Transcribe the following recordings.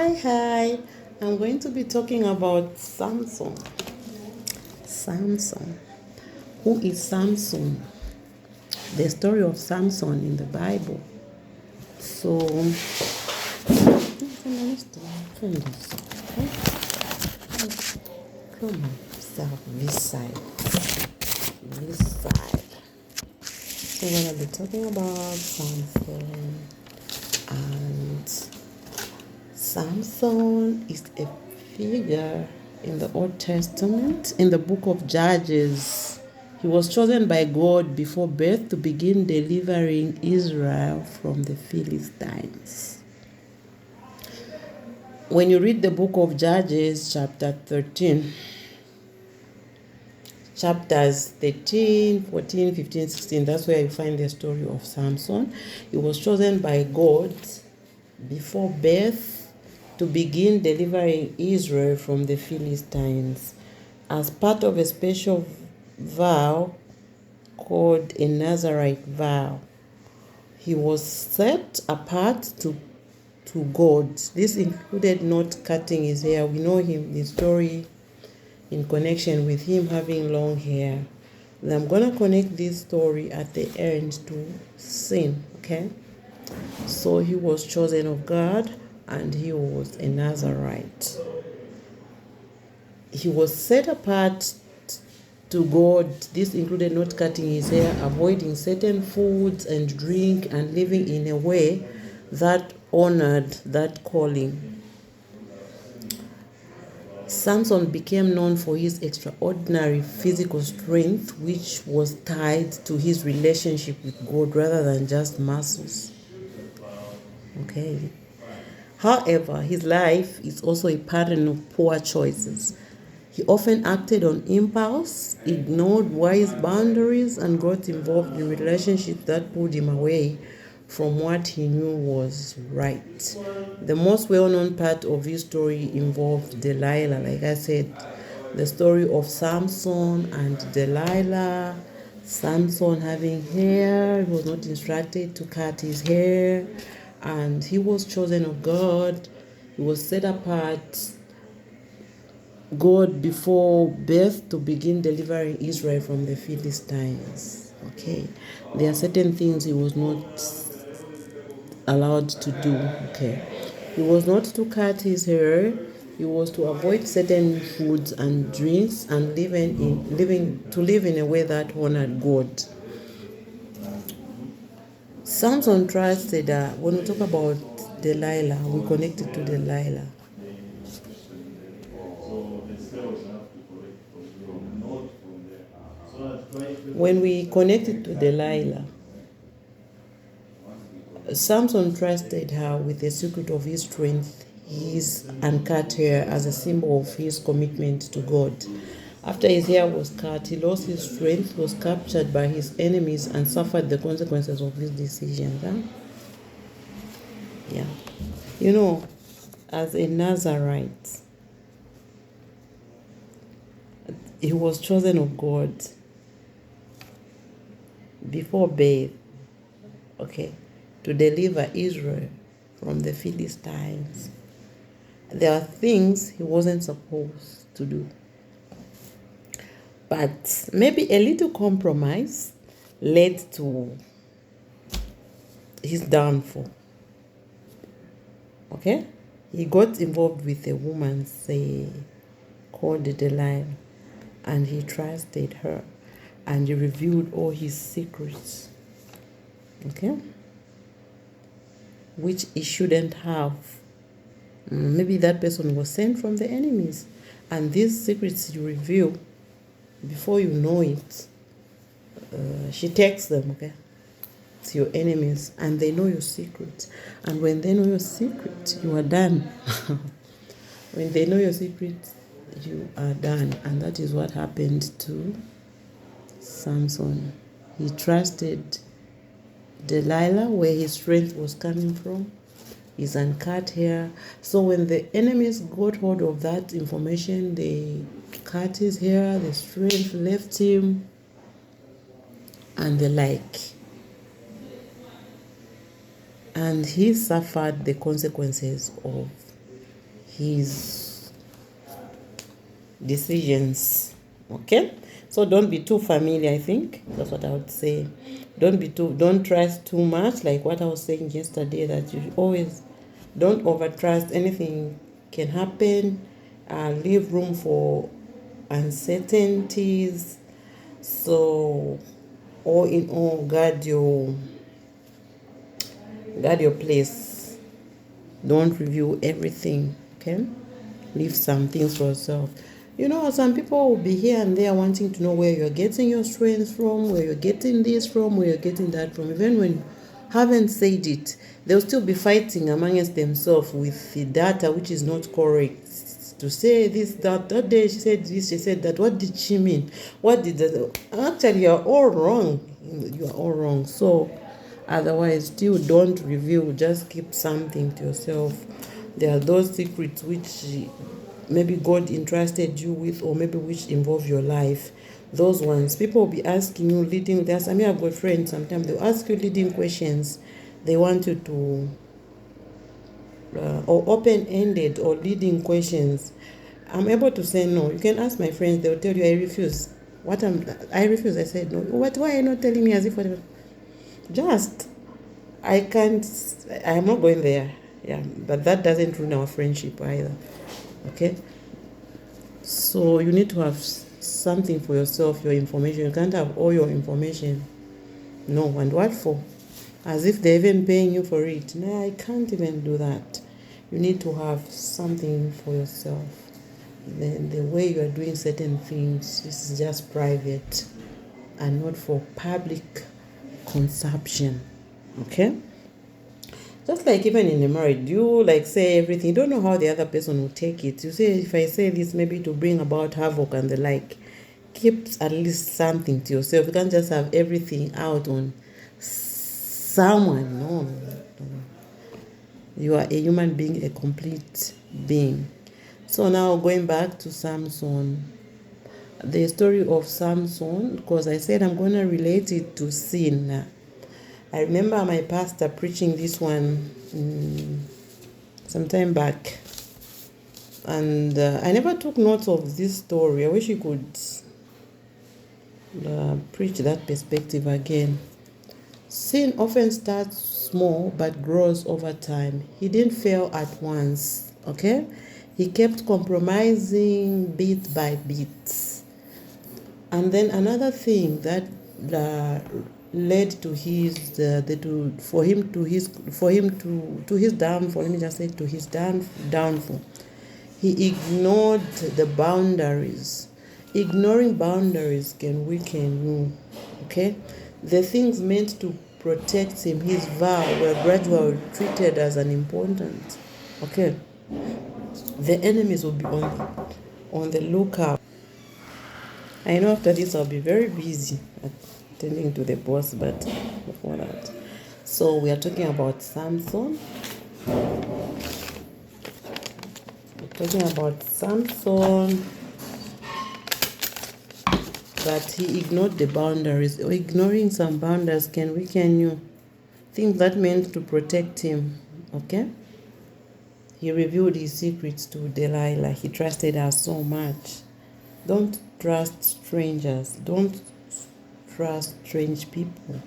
Hi. I'm going to be talking about Samson. Samson. Who is Samson? The story of Samson in the Bible. So, this side. So, we're going to be talking about Samson. And Samson is a figure in the Old Testament, in the book of Judges. He was chosen by God before birth to begin delivering Israel from the Philistines. When you read the book of Judges, chapters 13, 14, 15, 16, that's where you find the story of Samson. He was chosen by God before birth to begin delivering Israel from the Philistines as part of a special vow called a Nazarite vow. He was set apart to God. This included not cutting his hair. We know the story in connection with him having long hair. And I'm going to connect this story at the end to sin, okay? So he was chosen of God and he was a Nazarite. He was set apart to God. This included not cutting his hair, avoiding certain foods and drink, and living in a way that honored that calling. Samson became known for his extraordinary physical strength, which was tied to his relationship with God rather than just muscles. Okay. However, his life is also a pattern of poor choices. He often acted on impulse, ignored wise boundaries, and got involved in relationships that pulled him away from what he knew was right. The most well-known part of his story involved Delilah. Like I said, the story of Samson and Delilah. Samson having hair, he was not instructed to cut his hair, and he was chosen of God. He was set apart God before birth to begin delivering Israel from the Philistines. Okay, there are certain things he was not allowed to do. Okay, he was not to cut his hair. He was to avoid certain foods and drinks and live in a way that honored God. Samson trusted. When we talk about Delilah, we connect it to Delilah. When we connect it to Delilah, Samson trusted her with the secret of his strength, his uncut hair, as a symbol of his commitment to God. After his hair was cut, he lost his strength, was captured by his enemies, and suffered the consequences of his decisions. Yeah. You know, as a Nazarite, he was chosen of God before birth, okay, to deliver Israel from the Philistines. There are things he wasn't supposed to do. But maybe a little compromise led to his downfall. Okay? He got involved with a woman, called Delilah, and he trusted her, and he revealed all his secrets. Okay? Which he shouldn't have. Maybe that person was sent from the enemies, and these secrets you reveal, before you know it, she takes them, okay, to your enemies, and they know your secret. And when they know your secret, you are done. When they know your secret, you are done. And that is what happened to Samson. He trusted Delilah, where his strength was coming from, his uncut hair. So when the enemies got hold of that information, they cut his hair, the strength left him, and the like. And he suffered the consequences of his decisions. Okay, so don't be too familiar. I think that's what I would say. Don't trust too much, like what I was saying yesterday, that you always don't overtrust. Anything can happen. Leave room for uncertainties. So all in all, guard your place. Don't review everything. Okay, leave some things for yourself. Some people will be here and there wanting to know where you're getting your strength from, where you're getting this from, where you're getting that from. Even when you haven't said it, they'll still be fighting amongst themselves with the data which is not correct. To say this, that day she said this, she said that. What did she mean? What did that? Actually, you're all wrong. You are all wrong. So, otherwise, still don't reveal. Just keep something to yourself. There are those secrets which maybe God entrusted you with, or maybe which involve your life. Those ones, people will be asking you leading. I've got friends. Sometimes they'll ask you leading questions. They want you to. Or open-ended or leading questions. I'm able to say no. You can ask my friends, they'll tell you I refuse. I refuse. I said no. Why are you not telling me as if whatever? Just, I can't, I'm not going there. Yeah, but that doesn't ruin our friendship either. Okay? So you need to have something for yourself, your information. You can't have all your information. No, and what for? As if they're even paying you for it. No, I can't even do that. You need to have something for yourself. The way you are doing certain things, this is just private and not for public consumption. Okay? Just like even in a marriage, you say everything. You don't know how the other person will take it. You say, if I say this, maybe to bring about havoc and the like. Keep at least something to yourself. You can't just have everything out on someone. No. You are a human being, a complete being. So now going back to Samson, the story of Samson, because I said I'm going to relate it to sin. I remember my pastor preaching this one some time back, and I never took notes of this story. I wish he could preach that perspective again. Sin often starts small but grows over time. He didn't fail at once, okay? He kept compromising bit by bit. And then another thing that led to his downfall. Let me just say to his downfall. He ignored the boundaries. Ignoring boundaries can weaken you. Okay, the things meant to protect him, his vow, were gradually treated as unimportant. Okay, the enemies will be on the lookout. I know after this I'll be very busy attending to the boss, but before that. So we are talking about Samson. But he ignored the boundaries. Ignoring some boundaries can weaken you. Things that meant to protect him. Okay? He revealed his secrets to Delilah. He trusted her so much. Don't trust strangers. Don't trust strange people.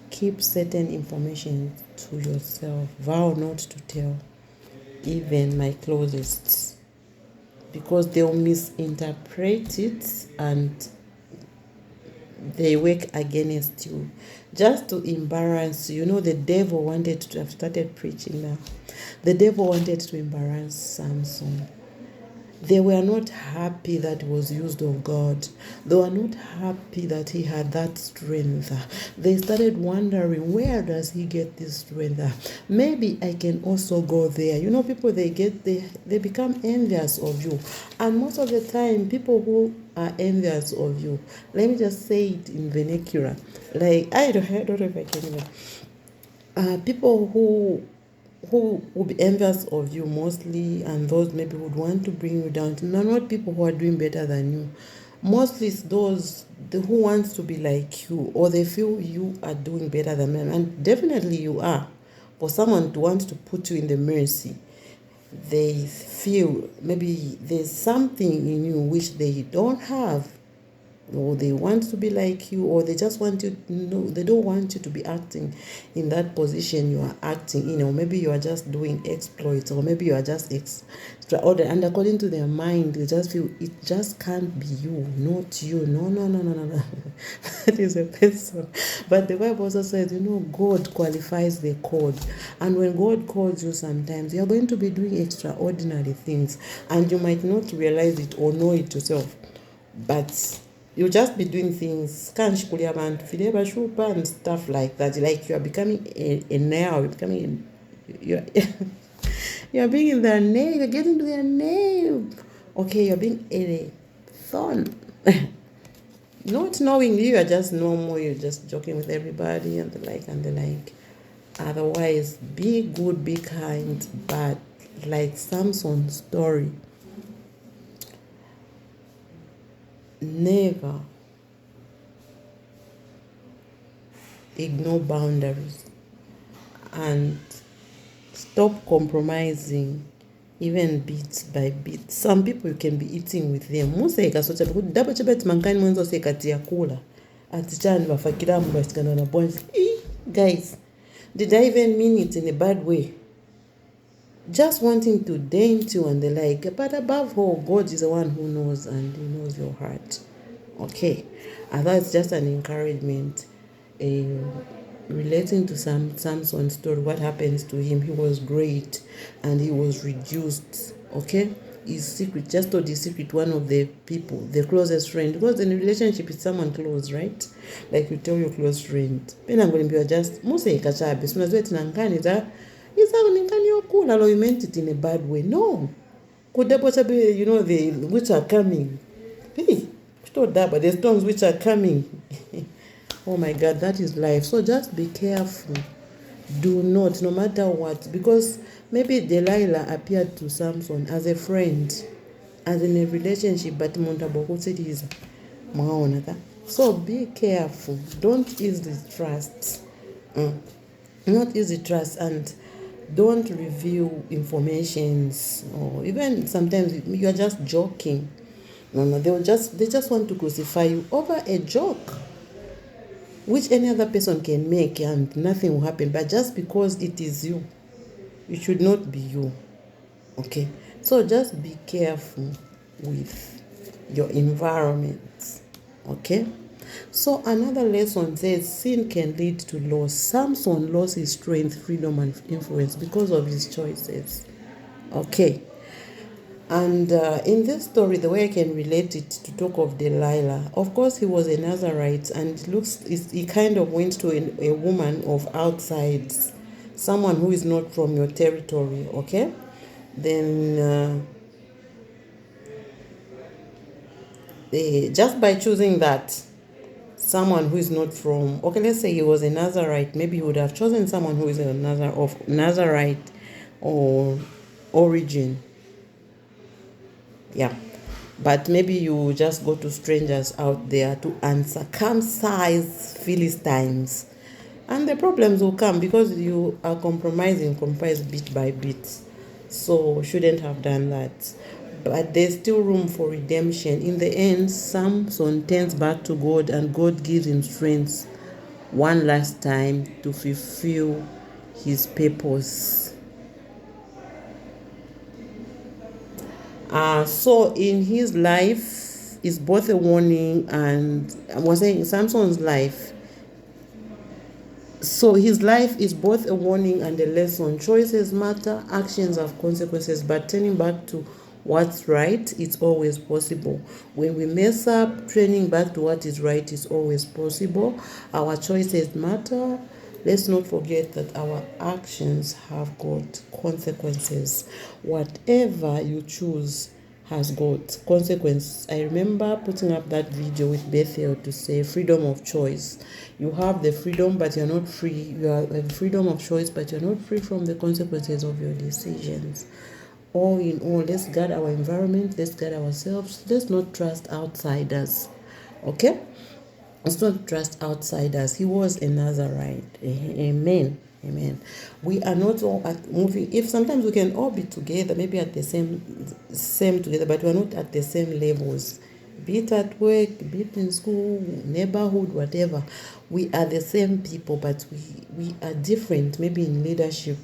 Keep certain information to yourself. Vow not to tell even my closest, because they'll misinterpret it and they work against you just to embarrass you. The devil wanted to have started preaching now. The devil wanted to embarrass Samson. They were not happy that he was used of God. They were not happy that he had that strength. They started wondering, where does he get this strength? Maybe I can also go there. People, they become envious of you. And most of the time, people who are envious of you, let me just say it in vernacular. I don't know if I can even. People who will be envious of you mostly, and those maybe would want to bring you down. Not people who are doing better than you. Mostly it's those who wants to be like you, or they feel you are doing better than them. And definitely you are. For someone to want to put you in the mercy, they feel maybe there's something in you which they don't have, or they want to be like you, or they just want you to know, they don't want you to be acting in that position you are acting in, or maybe you are just doing exploits, or maybe you are just extraordinary, and according to their mind they just feel it just can't be you, not you. No. That is a person. But the Bible also says, God qualifies the called, and when God calls you, sometimes you're going to be doing extraordinary things, and you might not realize it or know it yourself, but you'll just be doing things and stuff like that. Like you are becoming a nail, you're becoming you're being in their nail, you're getting to their nail. Okay, you're being a thorn. Not knowing you are just normal, you're just joking with everybody and the like. Otherwise, be good, be kind, but like Samson's story, never ignore boundaries and stop compromising, even bit by bit. Some people you can be eating with them. Museka socha because double chebet mankani mwenzo sekati ya kula. Atichani bafakira mbasikana na points. Guys, did I even mean it in a bad way? Just wanting to date you and the like. But above all, God is the one who knows, and He knows your heart. Okay, and that's just an encouragement. Relating to Samson's story, what happens to him? He was great and he was reduced. Okay, his secret, just told his secret one of the people, the closest friend, because in a relationship it's someone close, right? Like you tell your close friend, then I'm going to be just muse kachabe as soon as it's nankani that is how you meant it in a bad way. No, could the which are coming. Hey, but the storms which are coming. Oh my God, that is life. So just be careful. Do not, no matter what, because maybe Delilah appeared to Samson as a friend, as in a relationship, but so be careful. Don't easily trust. Not easy trust, and don't reveal informations, or even sometimes you are just joking. No, they just want to crucify you over a joke, which any other person can make and nothing will happen. But just because it is you, it should not be you. Okay? So just be careful with your environment. Okay? So another lesson says sin can lead to loss. Samson lost his strength, freedom, and influence because of his choices. Okay? And in this story, the way I can relate it to talk of Delilah, of course, he was a Nazarite, and he kind of went to a woman of outside, someone who is not from your territory, okay? Then just by choosing that, someone who is not from, okay, let's say he was a Nazarite, maybe he would have chosen someone who is of Nazarite or origin. Yeah, but maybe you just go to strangers out there to uncircumcised Philistines, and the problems will come because you are compromising bit by bit. So shouldn't have done that. But there's still room for redemption. In the end, Samson turns back to God, and God gives him strength one last time to fulfill his purpose. So in his life is both a warning, and I was saying Samson's life. So his life is both a warning and a lesson. Choices matter, actions have consequences, but turning back to what's right, it's always possible. When we mess up, turning back to what is right is always possible. Our choices matter. Let's not forget that our actions have got consequences. Whatever you choose has got consequences. I remember putting up that video with Bethel to say freedom of choice. You have the freedom, but you're not free. You have freedom of choice, but you're not free from the consequences of your decisions. All in all, let's guard our environment, let's guard ourselves, let's not trust outsiders. Okay? Let's not trust outsiders. He was a Nazarite. Amen. Amen. We are not all at moving. If sometimes we can all be together, maybe at the same together, but we are not at the same levels. Be it at work, be it in school, neighborhood, whatever. We are the same people, but we are different. Maybe in leadership,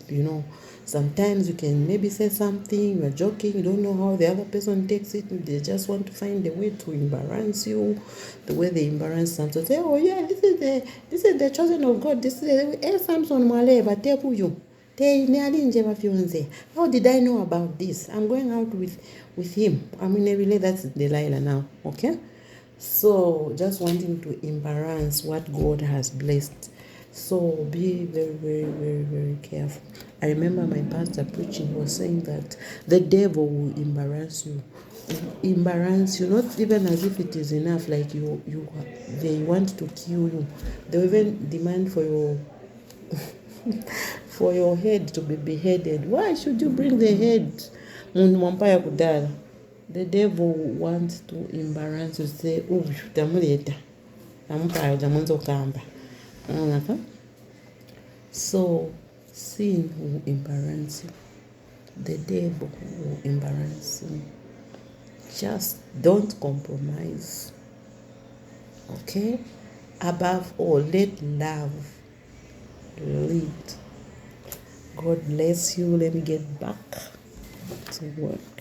sometimes you can maybe say something, you're joking, you don't know how the other person takes it. They just want to find a way to embarrass you. The way they embarrass some, to say, oh yeah, this is the chosen of God. This is Samson Mwale, but you. How did I know about this? I'm going out with him. I'm in a relay. That's Delilah now. Okay? So just wanting to embarrass what God has blessed. So be very, very, very, very careful. I remember my pastor preaching was saying that the devil will embarrass you. Embarrass you, not even as if it is enough, like they want to kill you. They even demand for your for your head to be beheaded. Why should you bring the head? The devil wants to embarrass you, say, oh, tamuleta. So sin will embarrass you. The devil will embarrass you. Just don't compromise. Okay? Above all, let love lead. God bless you. Let me get back to work.